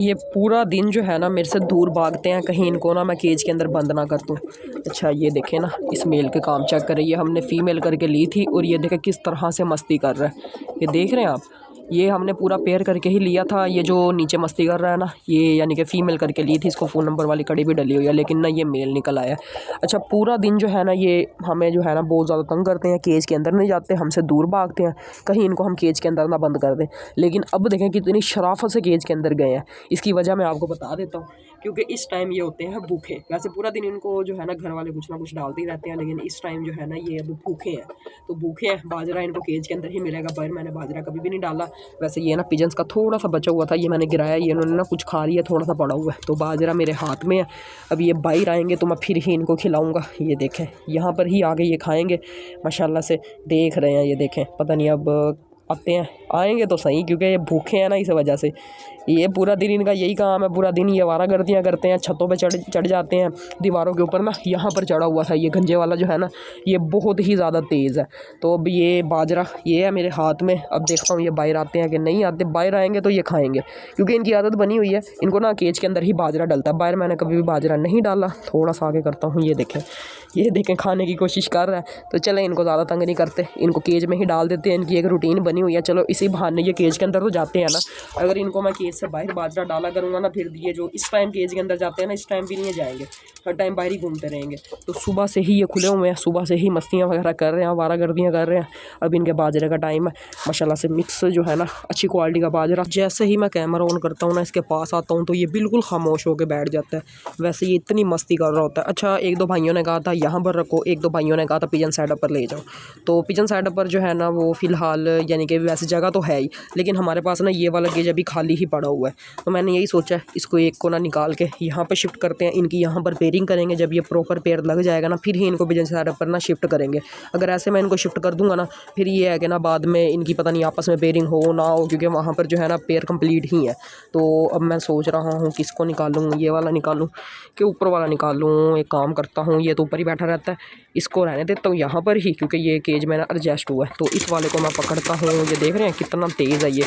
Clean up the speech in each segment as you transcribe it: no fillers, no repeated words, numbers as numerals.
ये पूरा दिन जो है ना मेरे से दूर भागते हैं, कहीं इनको ना मैं केज के अंदर बंद ना कर दूँ। अच्छा ये देखें ना, इस मेल के काम चेक करें, ये हमने फ़ीमेल करके ली थी और ये देखें किस तरह से मस्ती कर रहा है। ये देख रहे हैं आप, ये हमने पूरा पेयर करके ही लिया था। ये जो नीचे मस्ती कर रहा है ना, ये यानी कि फ़ीमेल करके ली थी, इसको फ़ोन नंबर वाली कड़ी भी डली हुई है, लेकिन ना ये मेल निकल आया। अच्छा पूरा दिन जो है ना ये हमें जो है ना बहुत ज़्यादा तंग करते हैं, केज के अंदर नहीं जाते, हमसे दूर भागते हैं, कहीं इनको हम केज के अंदर ना बंद कर दें। लेकिन अब देखें कितनी शराफत से केज के अंदर गए हैं। इसकी वजह मैं आपको बता देता हूँ, क्योंकि इस टाइम ये होते हैं भूखे। वैसे पूरा दिन इनको जो है ना घर वाले कुछ ना कुछ डालते ही रहते हैं, लेकिन इस टाइम जो है ना ये अब भूखे हैं। तो भूखे हैं, बाजरा इनको केज के अंदर ही मिलेगा। बाहर मैंने बाजरा कभी भी नहीं डाला। वैसे ये ना पिजन्स का थोड़ा सा बचा हुआ था, ये मैंने गिराया, ये इन्होंने ना कुछ खा लिया, थोड़ा सा पड़ा हुआ है। तो बाजरा मेरे हाथ में है, अब ये बाहर आएंगे तो मैं फिर ही इनको खिलाऊँगा। ये देखें यहाँ पर ही आगे ये खाएँगे माशाल्लाह से, देख रहे हैं। ये देखें पता नहीं अब आते हैं, आएंगे तो सही, क्योंकि ये भूखे हैं ना, इस वजह से। ये पूरा दिन इनका यही काम है, पूरा दिन ये आवारागर्दियाँ करते हैं, छतों पे चढ़ जाते हैं दीवारों के ऊपर ना। यहाँ पर चढ़ा हुआ था ये गंजे वाला जो है ना, ये बहुत ही ज़्यादा तेज़ है। तो अब ये बाजरा ये है मेरे हाथ में, अब देखता हूँ ये बाहर आते हैं कि नहीं आते। बाहर आएंगे तो ये खाएंगे, क्योंकि इनकी आदत बनी हुई है, इनको ना केज के अंदर ही बाजरा डलता है। बाहर मैंने कभी भी बाजरा नहीं डाला। थोड़ा सा आगे करता हूँ, ये देखें खाने की कोशिश कर रहा है। तो चलें इनको ज़्यादा तंग नहीं करते, इनको केज में ही डाल देते हैं। इनकी एक रूटीन बनी हुई है, चलो इसी बहाने ये केज के अंदर तो जाते हैं ना। अगर इनको मैं केज से बाहर बाजरा डाला करूँगा ना, फिर ये जो इस टाइम केज के अंदर जाते हैं ना, इस टाइम भी नहीं जाएंगे, हर टाइम बाहर ही घूमते रहेंगे। तो सुबह से ही ये खुले हुए हैं, सुबह से ही मस्तियाँ वगैरह कर रहे हैं, आवारागर्दियाँ कर रहे हैं। अब इनके बाजरे का टाइम है, माशाल्लाह से मिक्स जो है ना अच्छी क्वालिटी का बाजरा। जैसे ही मैं कैमरा ऑन करता हूँ ना, इसके पास आता हूँ, तो ये बिल्कुल खामोश होकर बैठ जाता है। वैसे ये इतनी मस्ती कर रहा होता है। अच्छा एक दो भाइयों ने कहा था यहाँ पर रखो, एक दो भाइयों ने कहा था पिजन साइड पर ले जाओ। तो पिजन साइड पर जो है ना वो फ़िलहाल यानी कि वैसे जगह तो है ही, लेकिन हमारे पास ना ये वाला गेज अभी खाली ही पड़ा हुआ है। तो मैंने यही सोचा है, इसको एक को ना निकाल के यहाँ पर शिफ्ट करते हैं, इनकी यहाँ पर पेयरिंग करेंगे। जब ये प्रॉपर पेयर लग जाएगा ना, फिर ही इनको पिजन साइड पर ना शिफ्ट करेंगे। अगर ऐसे मैं इनको शिफ्ट कर दूंगा ना, फिर ये है कि ना बाद में इनकी पता नहीं आपस में पेयरिंग हो ना हो, क्योंकि वहाँ पर जो है ना पेयर कंप्लीट ही है। तो अब मैं सोच रहा हूँ किसको निकालूँ, ये वाला निकालूँ कि ऊपर वाला निकालूँ। एक काम करता हूँ, ये तो ऊपर ही बैठा रहता है, इसको रहने देता हूँ यहाँ पर ही, क्योंकि ये केज में ना एडजस्ट हुआ है। तो इस वाले को मैं पकड़ता हूँ। ये देख रहे हैं कितना तेज़ है ये,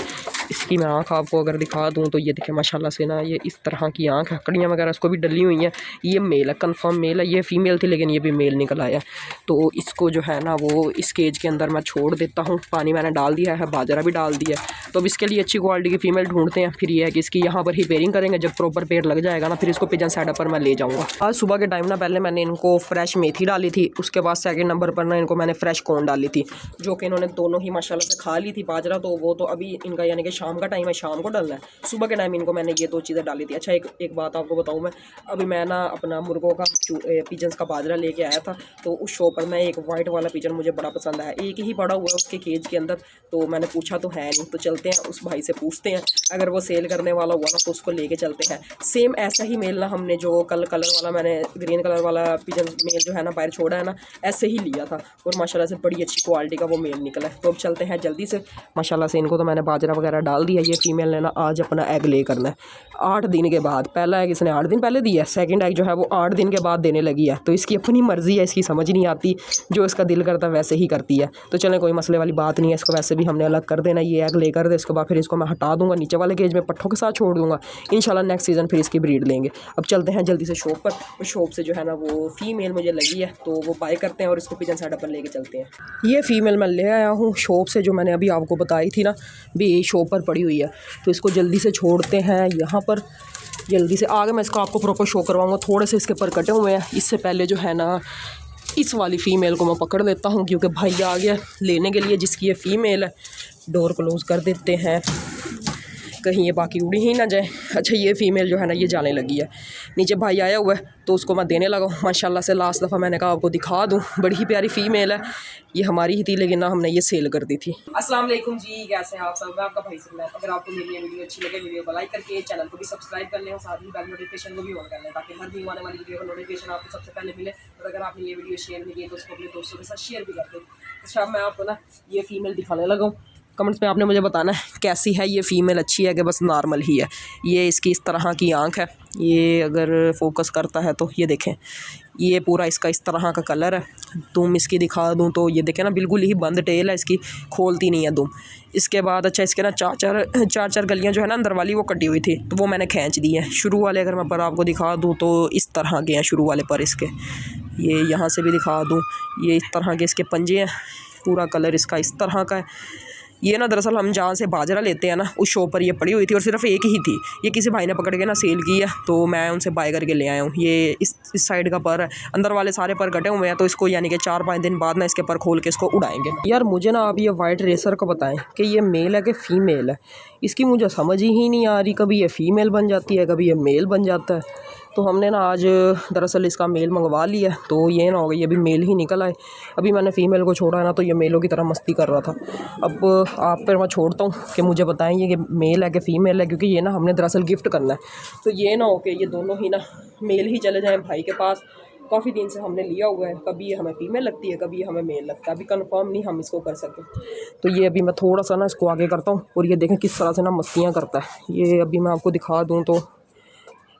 इसकी मैं आँख आपको अगर दिखा दूँ तो ये देखें माशाल्लाह से ना, ये इस तरह की आँख है, कड़ियाँ वगैरह इसको भी डली हुई हैं। ये मेल है, कंफर्म मेल है। ये फ़ीमेल थी लेकिन ये भी मेल निकल आया। तो इसको जो है ना वो इस केज के अंदर मैं छोड़ देता हूँ। पानी मैंने डाल दिया है, बाजरा भी डाल दिया है। तो अब इसके लिए अच्छी क्वालिटी की फ़ीमेल ढूंढते हैं। फिर ये है कि इसकी यहाँ पर ही पेयरिंग करेंगे, जब प्रॉपर पेयर लग जाएगा ना, फिर इसको पिजन सेटअप पर मैं ले जाऊँगा। आज सुबह के टाइम ना पहले मैंने इनको फ्रेश मेथी डाली थी, उसके बाद सेकंड नंबर पर ना इनको मैंने फ्रेश कॉर्न डाली थी, जो कि इन्होंने दोनों ही माशाल्लाह से खा ली थी। बाजरा तो वो तो अभी इनका यानी कि शाम का टाइम है, शाम को डालना है। सुबह के टाइम इनको मैंने ये दो चीज़ें डाली थी। अच्छा एक बात आपको बताऊँ मैं, अभी मैं ना अपना मुर्गों का पिजन्स का बाजरा लेके आया था, तो उस शॉप पर मैं एक वाइट वाला पिजन मुझे बड़ा पसंद आया, एक ही पड़ा हुआ है उसके केज के अंदर। तो मैंने पूछा तो है नहीं, तो चलते हैं उस भाई से पूछते हैं, अगर वो सेल करने वाला हुआ ना तो उसको लेके चलते हैं। सेम ऐसा ही मेल ना हमने जो कल कलर वाला मैंने ग्रीन कलर वाला पिजन मेल जो है ना बाहर छोड़ा है ना, ऐसे ही लिया था, और माशाल्लाह से बड़ी अच्छी क्वालिटी का वो मेल निकला है। तो अब चलते हैं जल्दी से। माशाल्लाह से इनको तो मैंने बाजरा वगैरह डाल दिया। ये फीमेल ने ना आज अपना एग ले करना है 8 दिन के बाद। पहला एग इसने 8 दिन पहले दिया है, सेकंड एग जो है वो 8 दिन के बाद देने लगी है। तो इसकी अपनी मर्ज़ी है, इसकी समझ नहीं आती, जो इसका दिल करता है वैसे ही करती है। तो चलें कोई मसले वाली बात नहीं है, इसको वैसे भी हमने अलग कर देना। ये एग लेकर दे, इसके बाद फिर इसको मैं हटा दूंगा, नीचे वाले केज में पट्ठों के साथ छोड़ दूंगा। इंशाल्लाह नेक्स्ट सीज़न फिर इसकी ब्रीड लेंगे। अब चलते हैं जल्दी से शॉप पर, और शॉप से जो है ना वो फ़ीमेल मुझे लगी है, तो वो बाय करते हैं और इसको पिजन सेटअप पर लेके चलते हैं। ये फ़ीमेल मैं ले आया हूँ शॉप से, जो मैंने अभी आपको बताई थी ना, भी शॉप पर पड़ी हुई है। तो इसको जल्दी से छोड़ते हैं यहाँ पर, जल्दी से। आगे मैं इसको आपको प्रॉपर शो करवाऊँगा। थोड़े से इसके पर कटे हुए हैं। इससे पहले जो है ना इस वाली फ़ीमेल को मैं पकड़ लेता हूँ, क्योंकि भाई आ गया लेने के लिए, जिसकी ये फ़ीमेल है। डोर क्लोज़ कर देते हैं, कहीं ये बाकी उड़ी ही ना जाए। अच्छा ये फ़ीमेल जो है ना ये जाने लगी है, नीचे भाई आया हुआ है, तो उसको मैं देने लगा। माशाल्लाह से लास्ट दफ़ा मैंने कहा आपको दिखा दूँ, बड़ी ही प्यारी फ़ीमेल है। ये हमारी ही थी, लेकिन ना हमने ये सेल कर दी थी। अस्सलाम वालेकुम जी, कैसे हैं आप सब? मैं आपका भाई सुनना। अगर आपको मेरी ये वीडियो अच्छी लगे, वीडियो को लाइक करके चैनल को भी सब्सक्राइब कर लें, और साथ ही बेल नोटिफिकेशन को भी ऑन कर लें, ताकि हर न्यू आने वाली वीडियो का नोटिफिकेशन आपको सबसे पहले मिले। और अगर आपने ये वीडियो शेयर नहीं की तो उसको अपने दोस्तों के साथ शेयर भी कर दें। अच्छा मैं आपको ना ये फ़ीमेल दिखाने लगा हूँ। कमेंट्स में आपने मुझे बताना है कैसी है ये फ़ीमेल, अच्छी है कि बस नॉर्मल ही है। ये इसकी इस तरह की आँख है, ये अगर फोकस करता है तो ये देखें, ये पूरा इसका इस तरह का कलर है। दुम इसकी दिखा दूँ तो ये देखें ना, बिल्कुल ही बंद टेल है इसकी, खोलती नहीं है दुम। इसके बाद अच्छा इसके ना चार गलियाँ जो है ना अंदर वाली वो कटी हुई थी, तो वो मैंने खींच दी है। शुरू वाले अगर मैं पर आपको दिखा दूँ तो इस तरह के हैं शुरू वाले पर इसके, ये यहाँ से भी दिखा दूँ, ये इस तरह के इसके पंजे हैं, पूरा कलर इसका इस तरह का है। ये ना दरअसल हम जहाँ से बाजरा लेते हैं ना, उस शॉप पर ये पड़ी हुई थी और सिर्फ एक ही थी। ये किसी भाई ने पकड़ के ना सेल की है, तो मैं उनसे बाय करके ले आया हूँ। ये इस साइड का पर है, अंदर वाले सारे पर कटे हुए हैं, तो इसको यानी कि 4-5 दिन बाद ना इसके पर खोल के इसको उड़ाएंगे। यार मुझे ना आप ये वाइट रेसर को बताएं कि ये मेल है कि फ़ीमेल है, इसकी मुझे समझ ही नहीं आ रही। कभी ये फ़ीमेल बन जाती है, कभी ये मेल बन जाता है। तो हमने ना आज दरअसल इसका मेल मंगवा लिया है, तो ये ना हो गई अभी मेल ही निकल आए। अभी मैंने फ़ीमेल को छोड़ा है ना, तो ये मेलों की तरह मस्ती कर रहा था। अब आप पर मैं छोड़ता हूँ कि मुझे बताएं ये कि मेल है कि फ़ीमेल है, क्योंकि ये ना हमने दरअसल गिफ्ट करना है। तो ये ना हो कि ये दोनों ही ना मेल ही चले जाएँ भाई के पास। काफ़ी दिन से हमने लिया हुआ है, कभी ये हमें फ़ीमेल लगती है, कभी ये हमें मेल लगता है, अभी कंफर्म नहीं हम इसको कर सकें। तो ये अभी मैं थोड़ा सा ना इसको आगे करता हूँ और ये देखें किस तरह से ना मस्तियाँ करता है। ये अभी मैं आपको दिखा दूँ तो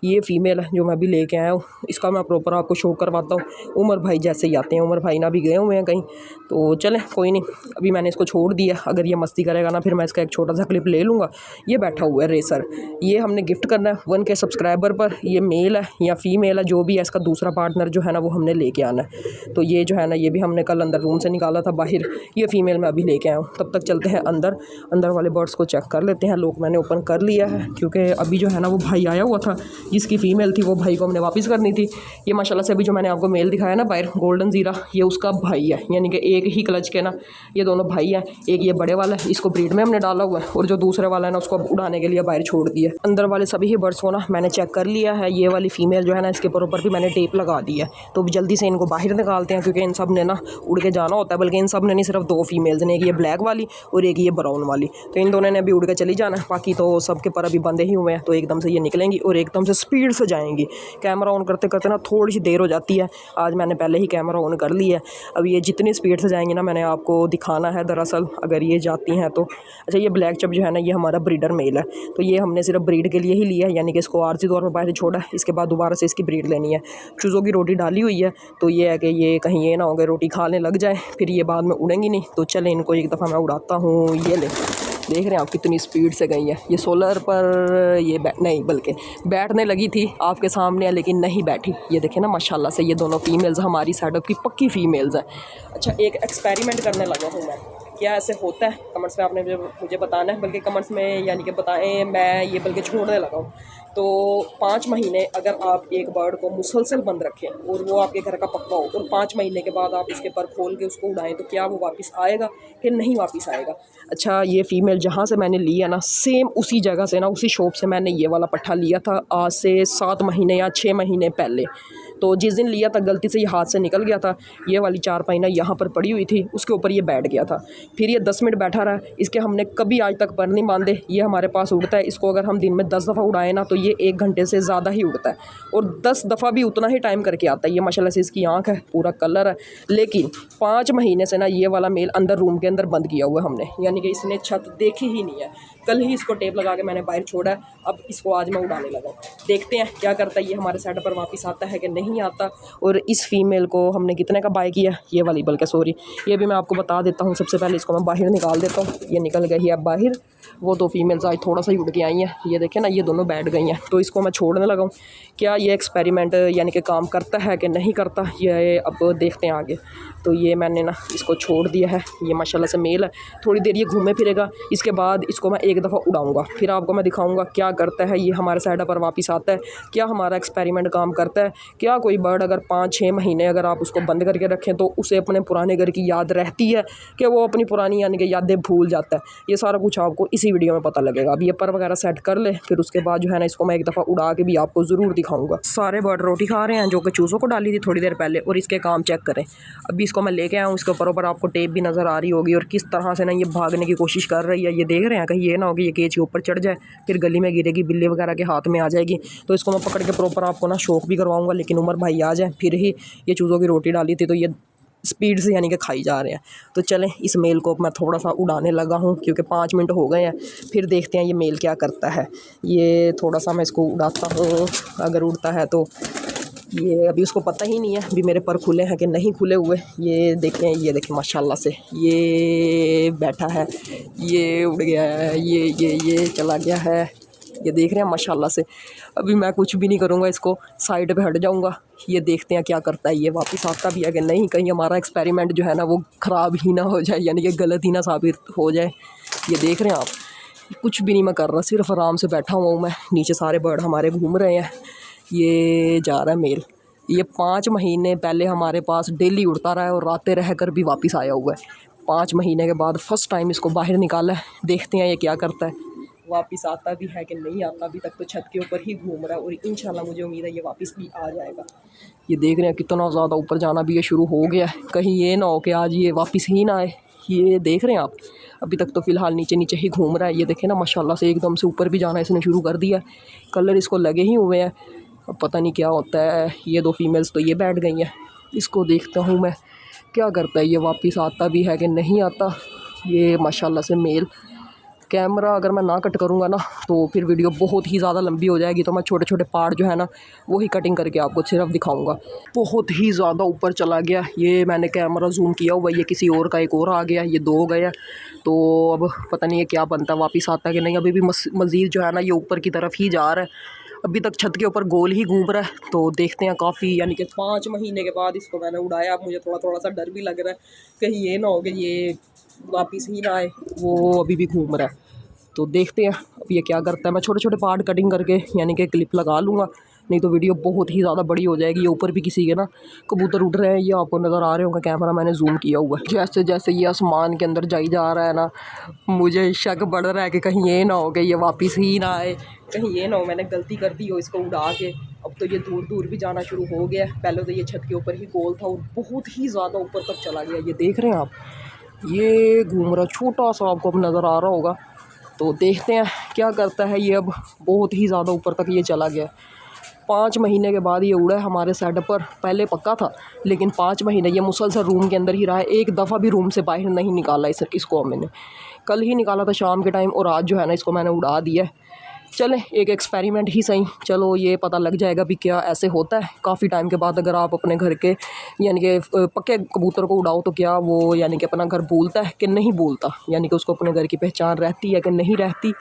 ये फ़ीमेल है जो मैं अभी लेके आया हूँ, इसका मैं प्रॉपर आपको शो करवाता हूँ। उमर भाई जैसे ही आते हैं, उमर भाई ना भी गए हुए हैं कहीं, तो चलें कोई नहीं, अभी मैंने इसको छोड़ दिया। अगर ये मस्ती करेगा ना, फिर मैं इसका एक छोटा सा क्लिप ले लूँगा। ये बैठा हुआ है रेसर, ये हमने गिफ्ट करना है 1K सब्सक्राइबर पर। ये मेल है या फ़ीमेल है जो भी है, इसका दूसरा पार्टनर जो है ना वो हमने लेके आना है। तो ये जो है ना, ये भी हमने कल अंदर रूम से निकाला था बाहर, ये फ़ीमेल मैं अभी लेके आया हूँ। तब तक चलते हैं अंदर वाले बर्ड्स को चेक कर लेते हैं। लोग मैंने ओपन कर लिया है, क्योंकि अभी जो है ना वो भाई आया हुआ था जिसकी फ़ीमेल थी, वो भाई को हमने वापस करनी थी। ये माशाल्लाह से अभी जो मैंने आपको मेल दिखाया ना बाहर, गोल्डन ज़ीरा, ये उसका भाई है, यानी कि एक ही क्लच के ना ये दोनों भाई हैं। एक ये बड़े वाला है, इसको ब्रीड में हमने डाला हुआ है, और जो दूसरे वाला है ना उसको उड़ाने के लिए बाहर छोड़ दिया। अंदर वाले सभी ही बर्ड्स को ना मैंने चेक कर लिया है। ये वाली फ़ीमेल जो है ना, इसके ऊपर भी मैंने टेप लगा दी है। तो जल्दी से इनको बाहर निकालते हैं, क्योंकि इन सब ने ना उड़ के जाना होता है। बल्कि इन सब ने नहीं, सिर्फ 2 फीमेल्स ने, एक ये ब्लैक वाली और एक ये ब्राउन वाली। तो इन दोनों ने अभी उड़ के चली जाना है, बाकी तो सबके पर अभी बंधे ही हुए हैं। तो एकदम से ये निकलेंगी और एकदम से स्पीड से जाएंगी। कैमरा ऑन करते करते ना थोड़ी सी देर हो जाती है। आज मैंने पहले ही कैमरा ऑन कर लिया है। अब ये जितनी स्पीड से जाएंगी ना, मैंने आपको दिखाना है दरअसल अगर ये जाती हैं तो। अच्छा, ये ब्लैक चप जो है ना, ये हमारा ब्रीडर मेल है, तो ये हमने सिर्फ ब्रीड के लिए ही लिया है, यानी कि इसको आरसी तौर पर बाहर छोड़ा है। इसके बाद दोबारा से इसकी ब्रीड लेनी है। चूज़ों की रोटी डाली हुई है, तो ये है कि ये कहीं ये ना हो गए रोटी खाने लग जाए, फिर ये बाद में उड़ेंगी नहीं। तो चले इनको एक दफ़ा मैं उड़ाता हूँ। ये ले, देख रहे हैं आप कितनी स्पीड से गई है। ये सोलर पर ये नहीं बल्कि बैठने लगी थी आपके सामने, लेकिन नहीं बैठी। ये देखें ना माशाल्लाह से, ये दोनों फीमेल्स हमारी सेटअप की पक्की फ़ीमेल्स हैं। अच्छा, एक एक्सपेरिमेंट करने लगा हूँ मैं, क्या ऐसे होता है कमेंट्स में आपने मुझे बताना है, बल्कि कमेंट्स में यानी कि बताएं, मैं ये बल्कि छोड़ने लगा हूँ। तो 5 महीने अगर आप एक बर्ड को मुसलसल बंद रखें और वो आपके घर का पक्का हो, और 5 महीने के बाद आप इसके पर खोल के उसको उड़ाएं, तो क्या वो वापस आएगा कि नहीं वापस आएगा? अच्छा, ये फ़ीमेल जहाँ से मैंने लिया ना, सेम उसी जगह से ना, उसी शॉप से मैंने ये वाला पट्ठा लिया था आज से 7 महीने या 6 महीने पहले। तो जिस दिन लिया था गलती से ये हाथ से निकल गया था। ये वाली चारपाई ना यहाँ पर पड़ी हुई थी, उसके ऊपर ये बैठ गया था। फिर ये 10 मिनट बैठा रहा। इसके हमने कभी आज तक पर नहीं बांधे, ये हमारे पास उड़ता है। इसको अगर हम दिन में 10 दफ़ा उड़ाएं ना, तो ये 1 घंटे से ज़्यादा ही उड़ता है, और 10 दफ़ा भी उतना ही टाइम करके आता है। ये माशाल्लाह से इसकी आँख है, पूरा कलर है। लेकिन 5 महीने से ना ये वाला मेल अंदर रूम के अंदर बंद किया हुआ है हमने, यानी कि इसने छत देखी ही नहीं है। कल ही इसको टेप लगा के मैंने बाहर छोड़ा है। अब इसको आज मैं उड़ाने लगा, देखते हैं क्या करता है, ये हमारे सेटअप पर वापस आता है कि नहीं आता। और इस फीमेल को हमने कितने का बाय किया, ये वाली बल्कि सॉरी, ये भी मैं आपको बता देता हूँ। सबसे पहले इसको मैं बाहर निकाल देता हूँ। ये निकल गई है अब बाहर। वो 2 फीमेल्स आज थोड़ा सा ही उड़ के आई हैं, ये देखें ना, ये दोनों बैठ गई हैं। तो इसको मैं छोड़ने लगा हूँ। क्या ये एक्सपेरिमेंट यानी कि काम करता है कि नहीं करता, ये अब देखते हैं आगे। तो ये मैंने ना इसको छोड़ दिया है। ये माशाल्लाह से मेल है, थोड़ी देर ये घूमे फिरेगा, इसके बाद इसको मैं एक दफ़ा उड़ाऊंगा, फिर आपको मैं दिखाऊंगा क्या करता है। ये हमारे साइड पर वापस आता है, क्या हमारा एक्सपेरिमेंट काम करता है। क्या कोई बर्ड अगर 5-6 महीने अगर आप उसको बंद करके रखें तो उसे अपने पुराने घर की याद रहती है कि वो अपनी पुरानी यानी कि यादें भूल जाता है। ये सारा कुछ आपको इसी वीडियो में पता लगेगा। अब ये पर वगैरह सेट कर ले, फिर उसके बाद जो है ना इसको मैं एक दफ़ा उड़ा के भी आपको ज़रूर दिखाऊंगा। सारे बर्ड रोटी खा रहे हैं जो कि चूज़ों को डाली थी थोड़ी देर पहले, और इसके काम चेक करें। अभी इसको मैं लेके आया हूँ, इसके ऊपर आपको टेप भी नज़र आ रही होगी, और किस तरह से ना ये भागने की कोशिश कर रही है। ये देख रहे हैं, कहीं ये ना हो कि ये केज के ऊपर चढ़ जाए, फिर गली में गिरेगी, बिल्ली वगैरह के हाथ में आ जाएगी। तो इसको मैं पकड़ के प्रॉपर आपको ना शौक भी करवाऊंगा, लेकिन उमर भाई आ जाए फिर ही। ये चूज़ों की रोटी डाली थी, तो ये स्पीड से यानी कि खाई जा रहे हैं। तो चलें इस मेल को मैं थोड़ा सा उड़ाने लगा हूँ क्योंकि 5 मिनट हो गए हैं, फिर देखते हैं ये मेल क्या करता है। ये थोड़ा सा मैं इसको उड़ाता हूँ, अगर उड़ता है तो। ये अभी उसको पता ही नहीं है अभी मेरे पर खुले हैं कि नहीं खुले हुए। ये देखें माशाल्लाह से ये बैठा है, ये उड़ गया है, ये चला गया है। ये देख रहे हैं माशाल्लाह से। अभी मैं कुछ भी नहीं करूँगा, इसको साइड पे हट जाऊँगा। ये देखते हैं क्या करता है, ये वापस आता भी है कि नहीं, कहीं हमारा एक्सपेरिमेंट जो है ना वो ख़राब ही ना हो जाए, यानी कि गलत ही ना साबित हो जाए। ये देख रहे हैं आप, कुछ भी नहीं मैं कर रहा, सिर्फ आराम से बैठा हुआ हूँ मैं। नीचे सारे बर्ड हमारे घूम रहे हैं। ये जा रहा है मेल। ये 5 महीने पहले हमारे पास डेली उड़ता रहा है और रातें रह कर भी वापस आया हुआ है। 5 महीने के बाद फ़र्स्ट टाइम इसको बाहर निकाला है। देखते हैं ये क्या करता है, वापस आता भी है कि नहीं आता। अभी तक तो छत के ऊपर ही घूम रहा है और इंशाल्लाह मुझे उम्मीद है ये वापस भी आ जाएगा। ये देख रहे हैं कितना ज़्यादा ऊपर जाना भी ये शुरू हो गया है, कहीं ये ना हो कि आज ये वापस ही ना आए। ये देख रहे हैं आप, अभी तक तो फ़िलहाल नीचे नीचे ही घूम रहा है। ये देखें ना माशाल्लाह से एकदम से ऊपर भी जाना इसने शुरू कर दिया। कलर इसको लगे ही हुए हैं, अब पता नहीं क्या होता है। ये 2 फीमेल्स तो ये बैठ गई हैं। इसको देखता हूँ मैं क्या करता है, ये वापस आता भी है कि नहीं आता। ये माशाल्लाह से मेल। कैमरा अगर मैं ना कट करूँगा ना तो फिर वीडियो बहुत ही ज़्यादा लंबी हो जाएगी, तो मैं छोटे छोटे पार्ट जो है ना वही कटिंग करके आपको सिर्फ दिखाऊंगा। बहुत ही ज़्यादा ऊपर चला गया, ये मैंने कैमरा जूम किया हुआ, ये किसी और का एक और आ गया, ये 2 गया। तो अब पता नहीं है क्या बनता है, वापस आता है कि नहीं। अभी भी मज़ीद जो है ना ये ऊपर की तरफ ही जा रहा है, अभी तक छत के ऊपर गोल ही घूम रहा है। तो देखते हैं, काफ़ी यानी कि 5 महीने के बाद इसको मैंने उड़ाया। मुझे थोड़ा सा डर भी लग रहा है कहीं ये ना हो कि ये वापस ही ना आए, वो अभी भी घूम रहा है। तो देखते हैं अब ये क्या करता है। मैं छोटे छोटे पार्ट कटिंग करके यानी कि क्लिप लगा लूँगा, नहीं तो वीडियो बहुत ही ज़्यादा बड़ी हो जाएगी। ये ऊपर भी किसी के ना कबूतर उड़ रहे हैं, ये आपको नज़र आ रहे होंगे, कैमरा मैंने जूम किया हुआ है। जैसे जैसे ये आसमान के अंदर जाई जा रहा है ना, मुझे शक बढ़ रहा है कि कहीं ये ना हो कि ये वापस ही ना आए, कहीं ये ना हो मैंने गलती कर दी हो इसको उड़ा के। अब तो ये दूर दूर भी जाना शुरू हो गया है, पहले तो ये छत के ऊपर ही गोल था और बहुत ही ज़्यादा ऊपर तक चला गया। ये देख रहे हैं आप, ये घूम रहा छोटा सा, आपको अब नज़र आ रहा होगा। तो देखते हैं क्या करता है ये। अब बहुत ही ज़्यादा ऊपर तक ये चला गया। 5 महीने के बाद ये उड़ा है हमारे सेटअप पर। पहले पक्का था लेकिन 5 महीने ये मुसलसल रूम के अंदर ही रहा है, एक दफ़ा भी रूम से बाहर नहीं निकाला इसको मैंने। कल ही निकाला था शाम के टाइम और आज जो है ना इसको मैंने उड़ा दिया। चलें एक एक्सपेरिमेंट ही सही, चलो ये पता लग जाएगा भी क्या ऐसे होता है। काफ़ी टाइम के बाद अगर आप अपने घर के यानी कि पक्के कबूतर को उड़ाओ तो क्या वो यानी कि अपना घर भूलता है कि नहीं भूलता, यानी कि उसको अपने घर की पहचान रहती है कि नहीं रहती।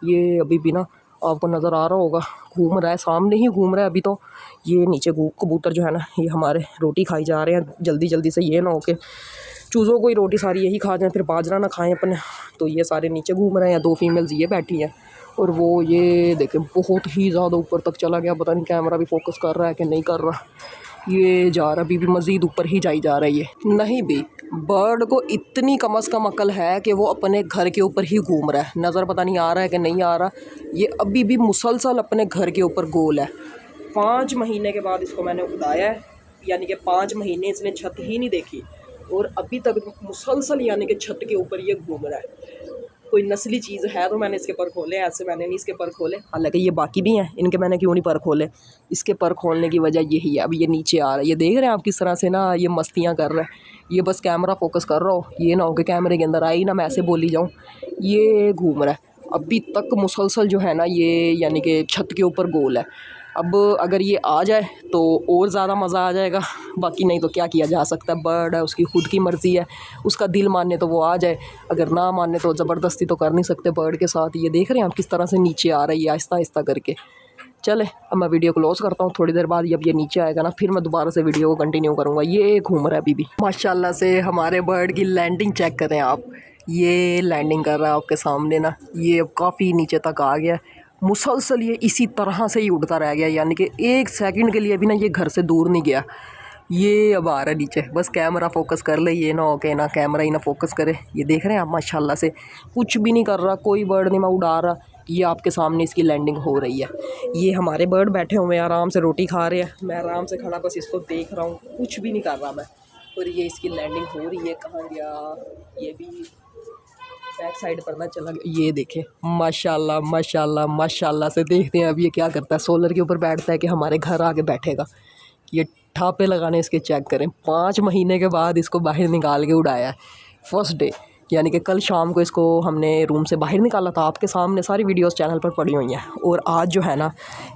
ये अभी भी ना आपको नज़र आ रहा होगा घूम रहा है, सामने ही घूम रहा है अभी तो। ये नीचे कबूतर जो है ना ये हमारे रोटी खाई जा रहे हैं जल्दी जल्दी से, ये ना हो कि चूज़ों को ही रोटी सारी यही खा जाए फिर बाजरा ना खाएं अपने। तो ये सारे नीचे घूम रहे हैं, 2 फीमेल्स ये बैठी हैं और वो ये देखें बहुत ही ज़्यादा ऊपर तक चला गया। पता नहीं कैमरा भी फोकस कर रहा है कि नहीं कर रहा। ये जा रहा अभी भी मज़ीद ऊपर ही जाई जा रहा है। ये नहीं भी बर्ड को इतनी कम अज़ कम अकल है कि वो अपने घर के ऊपर ही घूम रहा है। नज़र पता नहीं आ रहा है कि नहीं आ रहा, ये अभी भी मुसलसल अपने घर के ऊपर गोल है। 5 महीने के बाद इसको मैंने उड़ाया है, यानी कि 5 महीने इसने छत ही नहीं देखी और अभी तक मुसलसल यानी कि छत के ऊपर ये घूम रहा है। कोई नस्ली चीज़ है तो मैंने इसके पर खोले, ऐसे मैंने नहीं इसके पर खोले। हालांकि ये बाकी भी हैं, इनके मैंने क्यों नहीं पर खोले, इसके पर खोलने की वजह यही है। अब ये नीचे आ रहा है, ये देख रहे हैं आप किस तरह से ना ये मस्तियाँ कर रहा है। ये बस कैमरा फोकस कर रहा हो, ये ना हो कि कैमरे के अंदर आई ना मैं ऐसे बोली जाऊँ। ये घूम रहा है अभी तक मुसलसल जो है ना ये, यानी कि छत के ऊपर गोल है। अब अगर ये आ जाए तो और ज़्यादा मज़ा आ जाएगा, बाकी नहीं तो क्या किया जा सकता है। बर्ड है, उसकी खुद की मर्ज़ी है, उसका दिल माने तो वो आ जाए, अगर ना माने तो ज़बरदस्ती तो कर नहीं सकते बर्ड के साथ। ये देख रहे हैं आप किस तरह से नीचे आ रही है आहिस्ता आहिस्ता करके। चले अब मैं वीडियो क्लोज़ करता हूँ, थोड़ी देर बाद जब ये नीचे आएगा ना फिर मैं दोबारा से वीडियो को कंटिन्यू करूँगा। ये घूम रहा है अभी भी माशाल्लाह से। हमारे बर्ड की लैंडिंग चेक करें आप, ये लैंडिंग कर रहा है आपके सामने ना, ये अब काफ़ी नीचे तक आ गया। मुसलसल ये इसी तरह से ही उड़ता रह गया, यानी कि 1 सेकंड के लिए भी ना ये घर से दूर नहीं गया। ये अब आ रहा है नीचे, बस कैमरा फोकस कर ले, ये ना हो के ना कैमरा ही ना फोकस करे। ये देख रहे हैं आप माशाल्लाह से कुछ भी नहीं कर रहा, कोई बर्ड नहीं मैं उड़ा रहा, ये आपके सामने इसकी लैंडिंग हो रही है। ये हमारे बर्ड बैठे हुए हैं आराम से रोटी खा रहे हैं, मैं आराम से खड़ा बस इसको देख रहा हूँ, कुछ भी नहीं कर रहा मैं। और ये इसकी लैंडिंग हो रही है, कहाँ गया ये भी बैक साइड पर ना चला गया। ये देखें माशाल्लाह माशाल्लाह माशाल्लाह से। देखते हैं अब ये क्या करता है, सोलर के ऊपर बैठता है कि हमारे घर आके बैठेगा। ये ठापे लगाने इसके चेक करें। 5 महीने के बाद इसको बाहर निकाल के उड़ाया है फर्स्ट डे, यानी कि कल शाम को इसको हमने रूम से बाहर निकाला था। आपके सामने सारी वीडियोस चैनल पर पड़ी हुई हैं। और आज जो है ना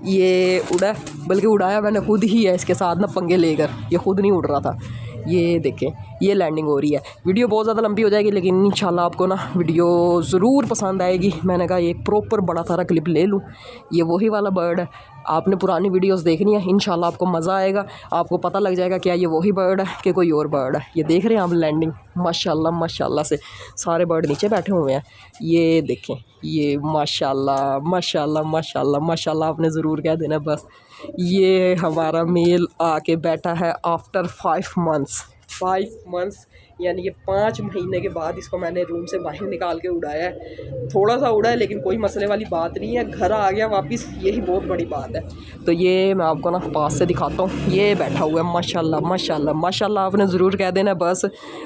ये उड़ा, बल्कि उड़ाया मैंने खुद ही है इसके साथ ना पंगे लेकर, ये खुद नहीं उड़ रहा था। ये देखें ये लैंडिंग हो रही है। वीडियो बहुत ज़्यादा लंबी हो जाएगी लेकिन इंशाल्लाह आपको ना वीडियो ज़रूर पसंद आएगी। मैंने कहा एक प्रॉपर बड़ा सारा क्लिप ले लूँ। ये वही वाला बर्ड है, आपने पुरानी वीडियोस देखनी है, इंशाल्लाह आपको मज़ा आएगा। आपको पता लग जाएगा क्या ये वही बर्ड है कि कोई और बर्ड है। ये देख रहे हैं आप लैंडिंग, माशाल्लाह माशाल्लाह से सारे बर्ड नीचे बैठे हुए हैं। ये देखें ये माशाल्लाह माशाल्लाह माशाल्लाह माशाल्लाह आपने ज़रूर कह देना बस। ये हमारा मेल आके बैठा है आफ्टर 5 मंथ्स, यानी कि 5 महीने के बाद इसको मैंने रूम से बाहर निकाल के उड़ाया है। थोड़ा सा उड़ा है लेकिन कोई मसले वाली बात नहीं है, घर आ गया वापस, यही बहुत बड़ी बात है। तो ये मैं आपको ना पास से दिखाता हूँ। ये बैठा हुआ है माशाल्लाह माशाल्लाह माशाल्लाह आपने ज़रूर कह देना बस।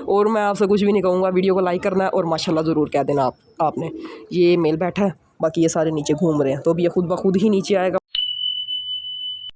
और मैं आपसे कुछ भी नहीं कहूँगा, वीडियो को लाइक करना है और माशाल्लाह ज़रूर कह देना आपने। ये मेल बैठा है, बाकी ये सारे नीचे घूम रहे हैं, तो अब ये खुद ब खुद ही नीचे आएगा।